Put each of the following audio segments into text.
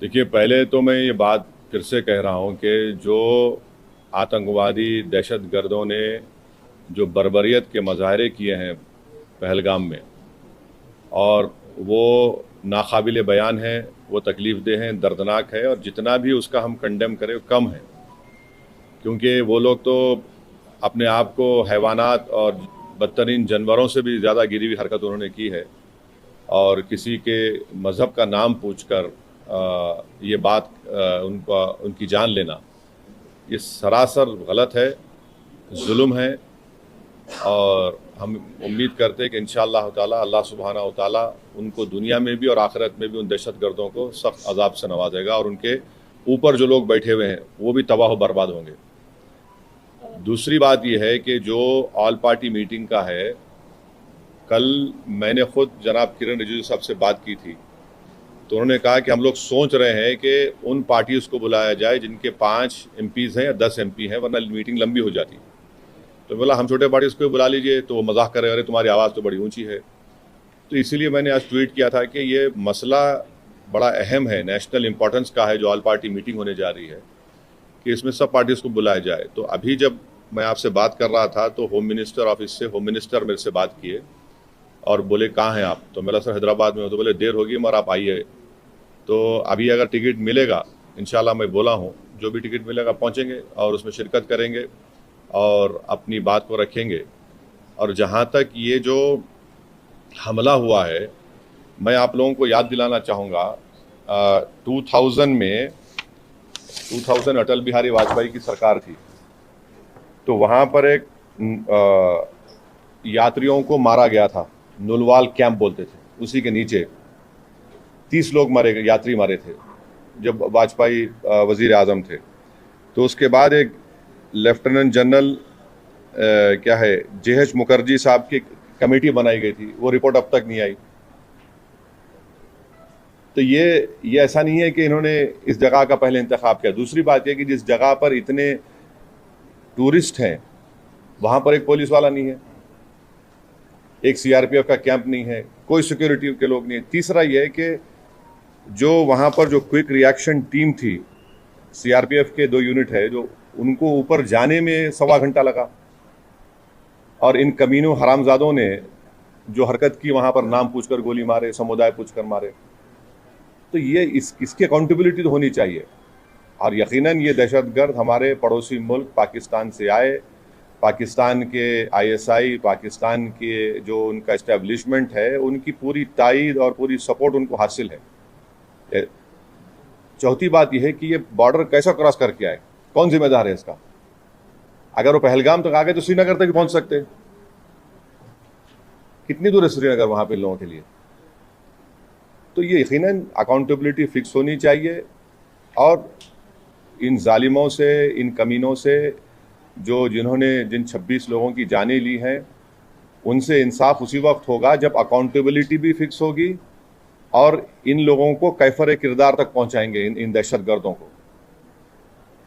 देखिए, पहले तो मैं ये बात फिर से कह रहा हूँ कि जो आतंकवादी दहशतगर्दों ने जो बर्बरियत के मज़ाहरे किए हैं पहलगाम में, और वो नाकाबिल बयान है, वो तकलीफ़ देह हैं, दर्दनाक है, और जितना भी उसका हम कंडेम करें वो कम है। क्योंकि वो लोग तो अपने आप को हैवानात और बदतरीन जानवरों से भी ज़्यादा गिरी हुई हरकत उन्होंने की है। और किसी के मज़हब का नाम पूछकर ये बात उनकी जान लेना, ये सरासर गलत है, जुल्म है। और हम उम्मीद करते हैं कि इंशाअल्लाह ताला अल्लाह सुब्हानहू व तआला उनको दुनिया में भी और आखिरत में भी उन दहशतगर्दों को सख्त अजाब से नवाजेगा, और उनके ऊपर जो लोग बैठे हुए हैं वो भी तबाह बर्बाद होंगे। दूसरी बात यह है कि जो ऑल पार्टी मीटिंग का है, कल मैंने खुद जनाब किरण रिजिजू साहब से बात की थी, तो उन्होंने कहा कि हम लोग सोच रहे हैं कि उन पार्टीज़ को बुलाया जाए जिनके 5 MPs हैं या 10 MP हैं, वरना मीटिंग लंबी हो जाती। तो बोला हम छोटे पार्टीज़ को बुला लीजिए, तो वो मजाक कर रहे, अरे तुम्हारी आवाज़ तो बड़ी ऊंची है। तो इसीलिए मैंने आज ट्वीट किया था कि ये मसला बड़ा अहम है, नेशनल इंपॉर्टेंस का है, जो ऑल पार्टी मीटिंग होने जा रही है, कि इसमें सब पार्टीज़ को बुलाया जाए। तो अभी जब मैं आपसे बात कर रहा था तो होम मिनिस्टर ऑफिस से होम मिनिस्टर मेरे से बात किए और बोले कहाँ हैं आप? तो मैं बोला सर हैदराबाद में हो। तो बोले देर होगी मगर आप आइए। तो अभी अगर टिकट मिलेगा, इंशाल्लाह मैं बोला हूँ, जो भी टिकट मिलेगा पहुँचेंगे और उसमें शिरकत करेंगे और अपनी बात को रखेंगे। और जहाँ तक ये जो हमला हुआ है, मैं आप लोगों को याद दिलाना चाहूँगा, 2000 अटल बिहारी वाजपेयी की सरकार थी, तो वहाँ पर एक यात्रियों को मारा गया था, नुलवाल कैंप बोलते थे, उसी के नीचे 30 लोग मारे गए, यात्री मारे थे जब वाजपेयी वजीर आज़म थे। तो उसके बाद एक लेफ्टिनेंट जनरल क्या है JH मुखर्जी साहब की कमेटी बनाई गई थी, वो रिपोर्ट अब तक नहीं आई। तो ये ऐसा नहीं है कि इन्होंने इस जगह का पहले इंतखाब किया। दूसरी बात यह कि जिस जगह पर इतने टूरिस्ट हैं वहाँ पर एक पुलिस वाला नहीं है, एक CRPF का कैंप नहीं है, कोई सिक्योरिटी के लोग नहीं है। तीसरा यह है कि जो वहाँ पर जो क्विक रिएक्शन टीम थी, CRPF के 2 यूनिट है, जो उनको ऊपर जाने में 1.25 घंटा लगा, और इन कमीनों हरामजादों ने जो हरकत की, वहाँ पर नाम पूछकर गोली मारे, समुदाय पूछकर मारे। तो ये इसकी अकाउंटेबिलिटी तो होनी चाहिए। और यकीनन ये दहशतगर्द हमारे पड़ोसी मुल्क पाकिस्तान से आए, पाकिस्तान के ISI, पाकिस्तान के जो उनका इस्टेब्लिशमेंट है, उनकी पूरी तायद और पूरी सपोर्ट उनको हासिल है। चौथी बात यह है कि ये बॉर्डर कैसा क्रॉस करके आए, कौन जिम्मेदार है इसका? अगर वो पहलगाम तक आ गए तो श्रीनगर तक पहुंच सकते। कितनी दूर है श्रीनगर वहां पे लोगों के लिए? तो ये यकीनन अकाउंटेबिलिटी फिक्स होनी चाहिए, और इन जालिमों से, इन कमीनों से, जिन 26 लोगों की जानें ली हैं, उनसे इंसाफ उसी वक्त होगा जब अकाउंटेबिलिटी भी फिक्स होगी और इन लोगों को कैफर किरदार तक पहुंचाएंगे, इन दहशतगर्दों को।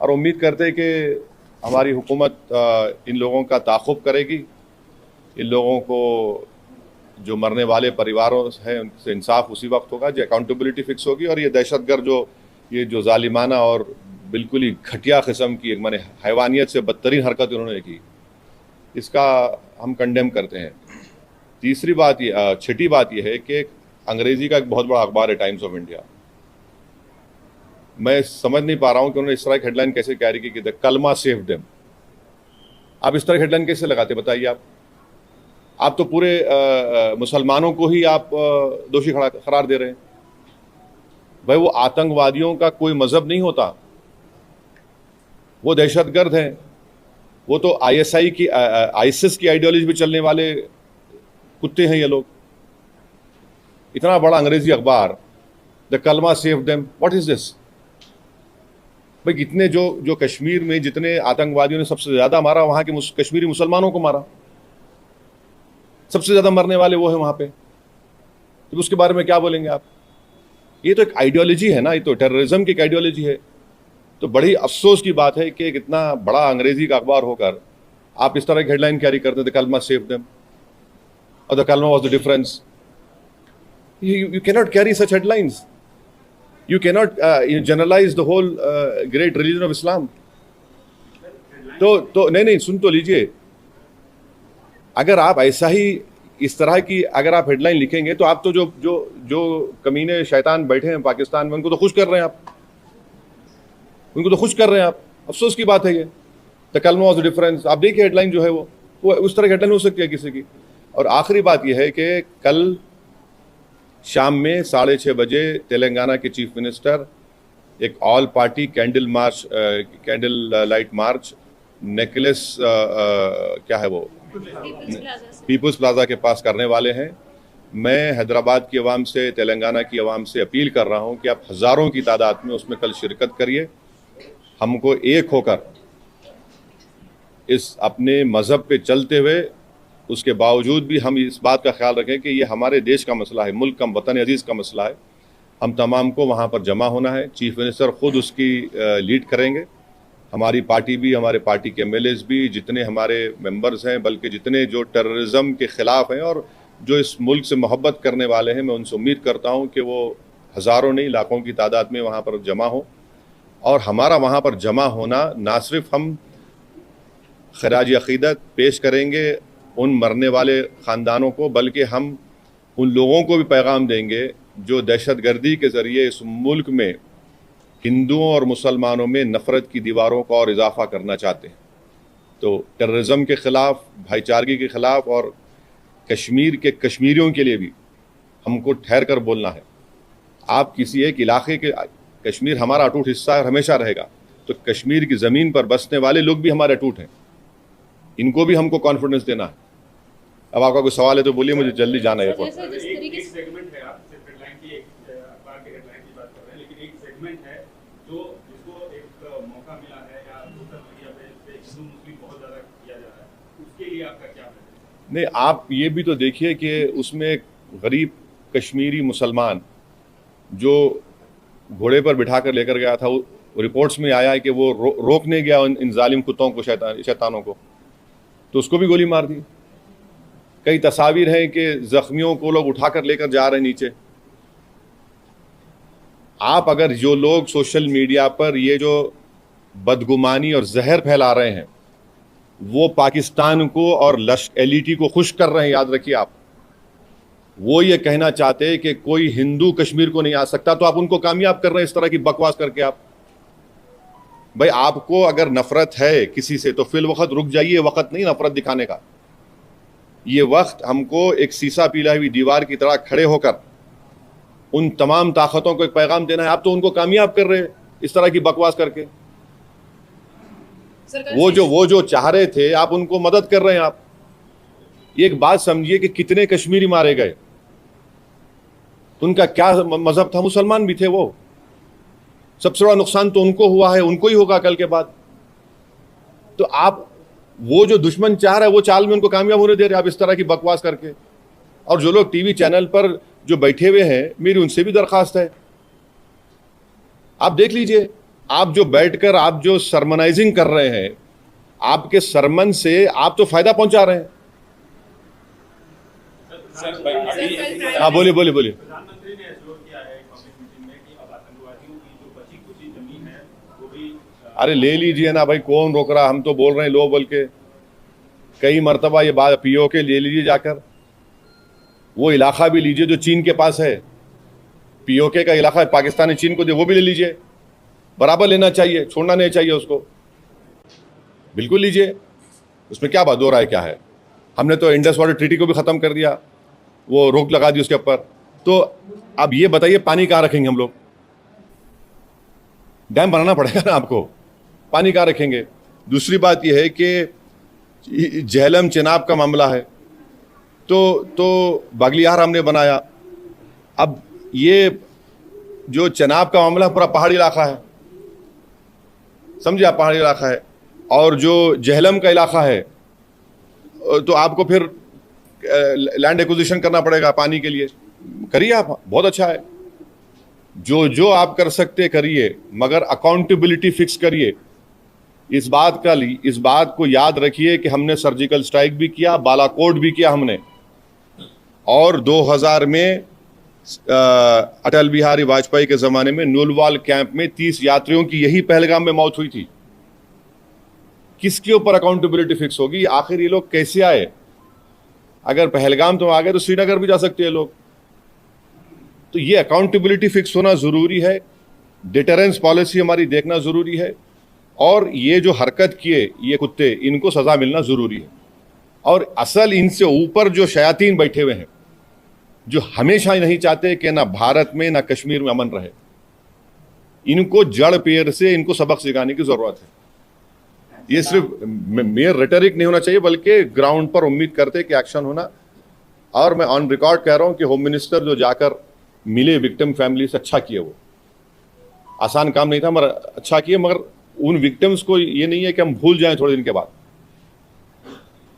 और उम्मीद करते हैं कि हमारी हुकूमत इन लोगों का ताक़ुब करेगी, इन लोगों को जो मरने वाले परिवारों हैं उनसे इंसाफ उसी वक्त होगा जब अकाउंटेबिलिटी फिक्स होगी। और ये दहशतगर्द जो जालिमाना और बिल्कुल ही घटिया किस्म की, माने हैवानियत से बदतरीन हरकत उन्होंने की, इसका हम कंडेम करते हैं। छठी बात यह है कि अंग्रेज़ी का एक बहुत बड़ा अखबार है टाइम्स ऑफ इंडिया, मैं समझ नहीं पा रहा हूँ कि उन्होंने इस तरह की हेडलाइन कैसे कैरी की, द कलमा सेव देम। आप इस तरह की हेडलाइन कैसे लगाते बताइए? आप तो पूरे मुसलमानों को ही आप दोषी करार दे रहे हैं। भाई, वो आतंकवादियों का कोई मजहब नहीं होता, वो दहशतगर्द हैं। वो तो ISIS की आइडियोलॉजी पे चलने वाले कुत्ते हैं ये लोग। इतना बड़ा अंग्रेजी अखबार, द कलमा save them, what is this? भाई, कितने जो कश्मीर में जितने आतंकवादियों ने सबसे ज्यादा मारा, वहां के कश्मीरी मुसलमानों को मारा, सबसे ज्यादा मरने वाले वो है वहां पे। तो उसके बारे में क्या बोलेंगे आप? ये तो एक आइडियोलॉजी है ना, ये तो टेररिज्म की एक आइडियोलॉजी है। तो बड़ी अफसोस की बात है कि इतना बड़ा अंग्रेजी का अखबार होकर आप इस तरह की हेडलाइन कैरी करते हैं, द कलमा सेव देम और द कलमा was the difference. You cannot carry such headlines. You cannot generalize the whole great religion of Islam. तो नहीं, सुन तो लीजिए, अगर आप ऐसा ही इस तरह की अगर आप हेडलाइन लिखेंगे तो आप तो जो कमीने शैतान बैठे हैं पाकिस्तान में, उनको तो खुश कर रहे हैं आप, उनको तो खुश कर रहे हैं आप। अफसोस की बात है ये। द कलमा ऑफ द डिफरेंस, आप देखिए हेडलाइन जो है वो उस तरह की हेडलाइन हो सकती है किसी की। और आखिरी बात यह है कि कल शाम में 6:30 बजे तेलंगाना के चीफ मिनिस्टर एक all party candle light march necklace क्या है वो पीपुल्स प्लाजा के पास करने वाले हैं। मैं हैदराबाद की आवाम से, तेलंगाना की आवाम से अपील कर रहा हूं कि आप हज़ारों की तादाद में उसमें कल शिरकत करिए। हमको एक होकर इस अपने मज़हब पे चलते हुए, उसके बावजूद भी हम इस बात का ख्याल रखें कि ये हमारे देश का मसला है, मुल्क का, वतन अजीज़ का मसला है। हम तमाम को वहाँ पर जमा होना है। चीफ मिनिस्टर ख़ुद उसकी लीड करेंगे। हमारी पार्टी भी, हमारे पार्टी के MLAs भी, जितने हमारे मेंबर्स हैं, बल्कि जितने जो टेररिज्म के ख़िलाफ़ हैं और जो इस मुल्क से मोहब्बत करने वाले हैं, मैं उनसे उम्मीद करता हूँ कि वो हज़ारों नहीं लाखों की तादाद में वहाँ पर जमा हो। और हमारा वहाँ पर जमा होना ना सिर्फ हम खराज अक़ीदत पेश करेंगे उन मरने वाले ख़ानदानों को, बल्कि हम उन लोगों को भी पैगाम देंगे जो दहशतगर्दी के ज़रिए इस मुल्क में हिंदुओं और मुसलमानों में नफ़रत की दीवारों का और इजाफ़ा करना चाहते हैं। तो टेररिज्म के ख़िलाफ़, भाईचारगी के ख़िलाफ़ और कश्मीर के कश्मीरियों के लिए भी हमको ठहर कर बोलना है। आप किसी एक इलाके के, कश्मीर हमारा अटूट हिस्सा है, हमेशा रहेगा। तो कश्मीर की ज़मीन पर बसने वाले लोग भी हमारे अटूट हैं, इनको भी हमको कॉन्फिडेंस देना है। अब आपका कोई सवाल है तो बोलिए, मुझे जल्दी जाना है। नहीं, आप ये भी तो देखिए कि उसमें एक गरीब कश्मीरी मुसलमान जो घोड़े पर बिठा कर लेकर गया था, रिपोर्ट्स में आया है कि वो रोकने गया इन जालिम कुत्तों को, शैतानों को, तो उसको भी गोली मार दी। कई तस्वीर हैं कि जख्मियों को लोग उठाकर लेकर जा रहे हैं नीचे। आप अगर जो लोग सोशल मीडिया पर ये जो बदगुमानी और जहर फैला रहे हैं, वो पाकिस्तान को और LT को खुश कर रहे हैं, याद रखिए आप। वो ये कहना चाहते हैं कि कोई हिंदू कश्मीर को नहीं आ सकता, तो आप उनको कामयाब कर रहे हैं इस तरह की बकवास करके। आप भाई, आपको अगर नफरत है किसी से तो फिल वक्त रुक जाइए। वक्त नहीं नफरत दिखाने का, ये वक्त हमको एक सीसा पीला हुई दीवार की तरह खड़े होकर उन तमाम ताकतों को एक पैगाम देना है। आप तो उनको कामयाब कर रहे हैं इस तरह की बकवास करके। वो जो चाह रहे थे, आप उनको मदद कर रहे हैं। आप एक बात समझिए कि कितने कश्मीरी मारे गए, उनका क्या मजहब था? मुसलमान भी थे वो। सबसे बड़ा नुकसान तो उनको हुआ है, उनको ही होगा कल के बाद। तो आप वो जो दुश्मन चाह रहा है वो चाल में उनको कामयाब होने दे रहे आप इस तरह की बकवास करके। और जो लोग टीवी चैनल पर जो बैठे हुए हैं, मेरी उनसे भी दरखास्त है, आप देख लीजिए। आप जो बैठकर आप जो सरमनाइजिंग कर रहे हैं, आपके सरमन से आप तो फायदा पहुंचा रहे हैं। हाँ, बोलिए। प्रधानमंत्री ने एश्योर किया है कांग्रेस मीटिंग में कि अब आतंकवादियों की जो बची कुची जमीन है वो भी अरे ले लीजिए ना भाई, कौन रोक रहा? हम तो बोल रहे हैं लो बोल के कई मरतबा। ये बात POK ले लीजिए जाकर, वो इलाका भी लीजिए जो चीन के पास है। POK का इलाका पाकिस्तान ने चीन को दिया, वो भी ले लीजिए। बराबर लेना चाहिए, छोड़ना नहीं चाहिए उसको। बिल्कुल लीजिए, उसमें क्या बात, दो राय क्या है? हमने तो इंडस वाटर ट्रीटी को भी ख़त्म कर दिया, वो रोक लगा दी उसके ऊपर। तो अब ये बताइए पानी कहाँ रखेंगे हम लोग? डैम बनाना पड़ेगा ना आपको, पानी कहाँ रखेंगे? दूसरी बात यह है कि झेलम चिनाब का मामला है, तो बागलियार हमने बनाया। अब ये जो चिनाब का मामला पूरा पहाड़ी इलाका है, समझे आप, पहाड़ी इलाका है। और जो झेलम का इलाका है तो आपको फिर लैंड एक्विजिशन करना पड़ेगा पानी के लिए। करिए आप, बहुत अच्छा है। जो आप कर सकते करिए, मगर अकाउंटेबिलिटी फिक्स करिए। इस बात को याद रखिए कि हमने सर्जिकल स्ट्राइक भी किया, बालाकोट भी किया हमने, और 2000 में अटल बिहारी वाजपेयी के ज़माने में नुलवाल कैंप में 30 यात्रियों की यही पहलगाम में मौत हुई थी। किसके ऊपर अकाउंटेबिलिटी फिक्स होगी? आखिर ये लोग कैसे आए? अगर पहलगाम तो आ गए तो श्रीनगर भी जा सकते हैं लोग। तो ये अकाउंटेबिलिटी फिक्स होना ज़रूरी है, डिटरेंस पॉलिसी हमारी देखना ज़रूरी है, और ये जो हरकत किए ये कुत्ते, इनको सज़ा मिलना ज़रूरी है। और असल इनसे ऊपर जो शयातीन बैठे हुए हैं, जो हमेशा नहीं चाहते कि ना भारत में ना कश्मीर में अमन रहे, इनको जड़ पेड़ से इनको सबक सिखाने की ज़रूरत है। ये सिर्फ मेयर रेटरिक नहीं होना चाहिए, बल्कि ग्राउंड पर उम्मीद करते कि एक्शन होना। और मैं ऑन रिकॉर्ड कह रहा हूं कि होम मिनिस्टर जो जाकर मिले विक्टिम फैमिली से, अच्छा किए। वो आसान काम नहीं था मगर अच्छा किए। मगर उन विक्टिम्स को ये नहीं है कि हम भूल जाएं थोड़े दिन के बाद।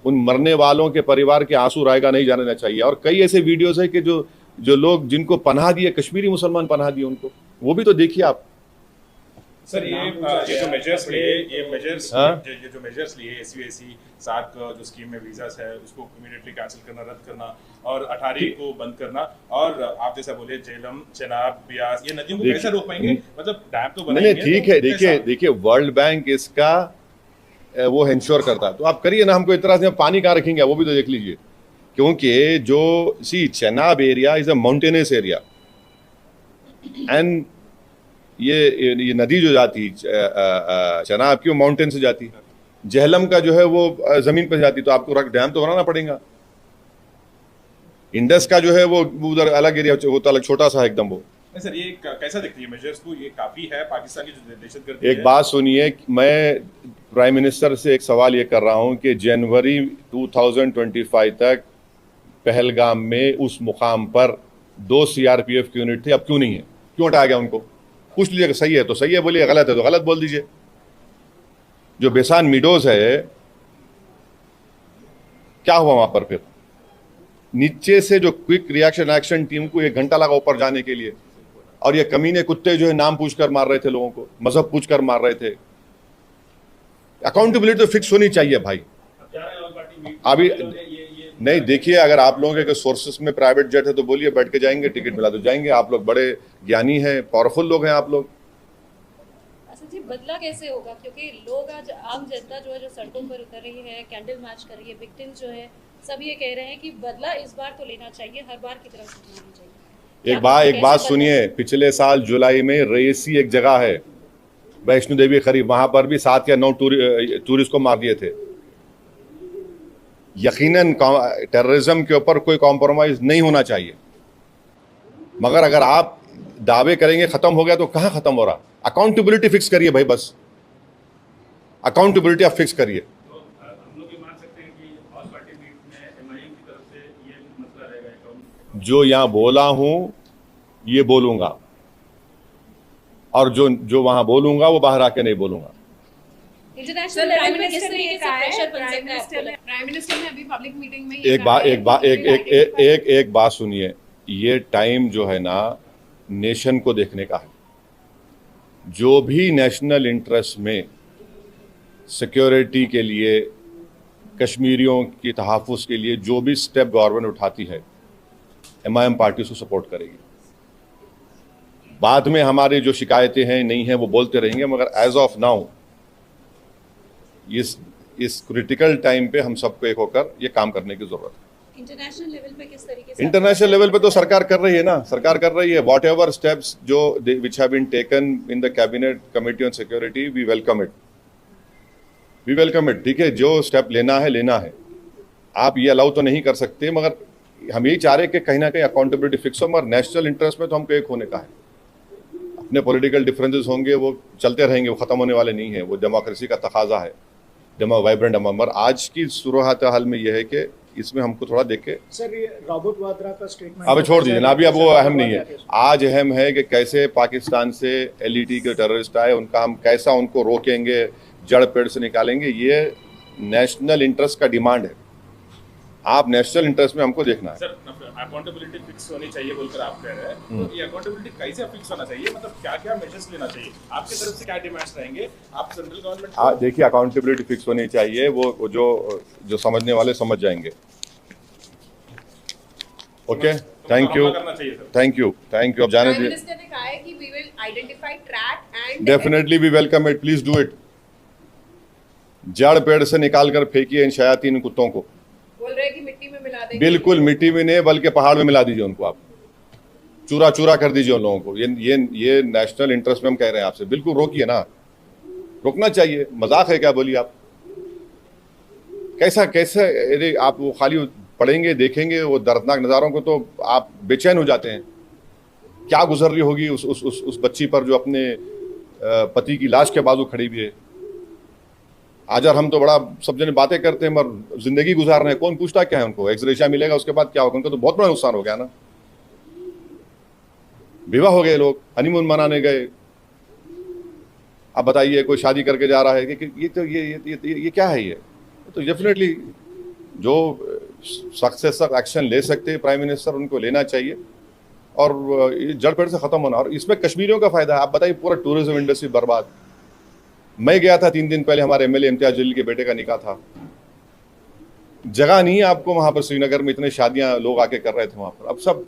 उन मरने वालों के परिवार के आंसू रायगा नहीं जाना चाहिए। और कई ऐसे वीडियोस है कि जो लोग जिनको पनाह दिए, कश्मीरी मुसलमान पनाह दिए उनको, वो भी तो देखिए आप। सर ये जो मेजर्स लिए, ये जो मेजर्स लिए एससी 7 जो स्कीम में वीजास है उसको इमीडिएटली कैंसिल करना, रद्द करना, और अठारी को बंद करना, और आप जैसा बोले झेलम, चेनाब, ब्यास, ये नदियों को कैसे रोक पाएंगे? मतलब डैम तो बनाएंगे। नहीं, ठीक है। देखिए वर्ल्ड बैंक इसका वो इंश्योर करता है, तो आप करिए ना। हमको इतना से पानी कहाँ रखेंगे वो भी तो देख लीजिए। क्योंकि जो Chenab area is a mountainous area, and ये नदी जो जाती चेनाब की वो माउंटेन से जाती, झेलम का जो है वो जमीन पर जाती, तो आपको डैम तो बनाना पड़ेगा। इंडस का जो है वो उधर अलग एरिया होता, अलग छोटा सा एकदम। वो सर ये कैसा दिखती है मेजर्स को? ये काफी है पाकिस्तान की जो दहशतगर्दी। एक बात सुनिए, मैं प्राइम मिनिस्टर से एक सवाल ये कर रहा हूं कि जनवरी 2025 तक पहलगाम में उस मुकाम पर 2 सीआरपीएफ की यूनिट थे, अब क्यों नहीं है? क्यों हटाया गया उनको? पूछ लीजिए, सही है तो सही है बोलिए, गलत है तो गलत बोल दीजिए। जो बेसान मीडोज है, क्या हुआ वहां पर? फिर नीचे से जो क्विक रिएक्शन एक्शन टीम को 1 घंटा लगा ऊपर जाने के लिए, और ये कमीने कुत्ते जो है नाम पूछकर मार रहे थे लोगों को, मजहब पूछकर मार रहे थे। अकाउंटेबिलिटी तो फिक्स होनी चाहिए भाई। अभी नहीं, देखिए, अगर आप लोगों के सोर्सेस में प्राइवेट जेट है तो बोलिए, बैठ के जाएंगे, टिकट मिला तो जाएंगे। आप लोग बड़े ज्ञानी हैं, पावरफुल लोग हैं आप लोग। अच्छा जी, बदला कैसे होगा? क्योंकि लोग आज, आम जनता जो है जो सड़कों पर उतर रही है, कैंडल मार्च कर रही है, विक्टिम्स जो है सब ये कह रहे हैं कि बदला इस बार तो लेना चाहिए, हर बार की तरह लेना चाहिए। एक बात सुनिए, पिछले साल जुलाई में रेसी एक जगह है वैष्णो देवी करीब, वहां पर भी 7 या 9 टूरिस्ट को मार दिए थे। यकीनन टेररिज्म के ऊपर कोई कॉम्प्रोमाइज नहीं होना चाहिए, मगर अगर आप दावे करेंगे खत्म हो गया तो कहां खत्म हो रहा? अकाउंटेबिलिटी फिक्स करिए भाई, बस अकाउंटेबिलिटी आप फिक्स करिए। जो यहां बोला हूं ये बोलूंगा, और जो वहां बोलूंगा वो बाहर आके नहीं बोलूंगा। इंटरनेशनल लेवल पे किस तरीके से प्रेशर बन सकता है? प्राइम मिनिस्टर ने अभी पब्लिक मीटिंग में एक बात सुनिए, ये टाइम जो है ना नेशन को देखने का है। जो भी नेशनल इंटरेस्ट में सिक्योरिटी के लिए, कश्मीरियों की तहफ़्फ़ुज़ के लिए जो भी स्टेप गवर्नमेंट उठाती है, एमआईएम पार्टी उसको सपोर्ट करेगी। बाद में हमारी जो शिकायतें हैं नहीं हैं वो बोलते रहेंगे, मगर एज ऑफ नाउ इस क्रिटिकल टाइम पे हम सबको एक होकर ये काम करने की जरूरत है। इंटरनेशनल लेवल पे किस तरीके से? इंटरनेशनल लेवल पे तो सरकार कर रही है ना, सरकार कर रही है। वॉट एवर स्टेप्स जो which have been taken in the cabinet committee on security, we welcome it. ठीक है, जो स्टेप लेना है। आप ये अलाउ तो नहीं कर सकते, मगर हम यही चाह रहे कि कहीं ना कहीं अकाउंटेबिलिटी फिक्स हो। मगर नेशनल इंटरेस्ट में तो हमको एक होने का है। अपने पॉलिटिकल डिफरेंसेस होंगे, वो चलते रहेंगे, वो खत्म होने वाले नहीं है। वो डेमोक्रेसी का तकाजा है, वाइब्रेंट मगर आज की सूरत हाल में यह है कि इसमें हमको थोड़ा देख के। सर, ये रॉबर्ट वाड्रा का स्टेटमेंट अब छोड़ दीजिए ना, अभी अब वो अहम नहीं है। आज अहम है कि कैसे पाकिस्तान से एलईटी के टेररिस्ट आए, उनका हम कैसा उनको रोकेंगे, जड़ पेड़ से निकालेंगे। ये नेशनल इंटरेस्ट का डिमांड है। आप नेशनल इंटरेस्ट में हमको देखना है। सर, अकाउंटेबिलिटी फिक्स होनी चाहिए बोलकर आप कह रहे हैं, तो ये अकाउंटेबिलिटी कैसे फिक्स होना चाहिए? मतलब क्या मेजर्स लेना चाहिए? आपकी तरफ से क्या डिमांड्स रहेंगे? आप सेंट्रल गवर्नमेंट देखिए, अकाउंटेबिलिटी फिक्स होनी चाहिए, वो जो समझने वाले समझ जाएंगे। ओके। थैंक यू, करना चाहिए sir. Thank you, thank you. अब जाने प्राइम दिए। मिनिस्टर ने कहा है कि we will identify, track and definitely we welcome it, please do it. जड़ पेड़ से निकाल कर फेंकिए इन शयातीन कुत्तों को। बोल रहे हैं कि मिट्टी में मिला देंगे। बिल्कुल मिट्टी में नहीं बल्कि पहाड़ में मिला दीजिए उनको, आप चूरा चूरा कर दीजिए उन लोगों को। ये नेशनल इंटरेस्ट में हम कह रहे हैं आपसे, बिल्कुल रोकिए ना, रोकना चाहिए। मजाक है क्या, बोलिए आप? कैसा कैसे, अरे आप वो खाली पढ़ेंगे देखेंगे वो दर्दनाक नज़ारों को तो आप बेचैन हो जाते हैं। क्या गुजर रही होगी उस बच्ची पर जो अपने पति की लाश के बाजू खड़ी हुई है। आज हम तो बड़ा सब जने बातें करते हैं मगर जिंदगी गुजार रहे हैं, कौन पूछता क्या है उनको? एक्सग्रेशिया मिलेगा उसके बाद क्या होगा? उनको तो बहुत बड़ा नुकसान हो गया ना। विवाह हो गए, लोग हनीमून मनाने गए, अब बताइए कोई शादी करके जा रहा है कि ये तो ये क्या है? ये तो डेफिनेटली जो सख्त से सख्त एक्शन ले सकते हैं प्राइम मिनिस्टर, उनको लेना चाहिए और ये जड़ पेड़ से खत्म होना। और इसमें कश्मीरियों का फायदा है। आप बताइए, पूरा टूरिज्म इंडस्ट्री बर्बाद। मैं गया था 3 दिन पहले, हमारे एमएलए इम्तियाज जलील के बेटे का निकाह था। जगह नहीं है आपको वहां पर, श्रीनगर में इतने शादियां लोग आके कर रहे थे वहां पर। अब सब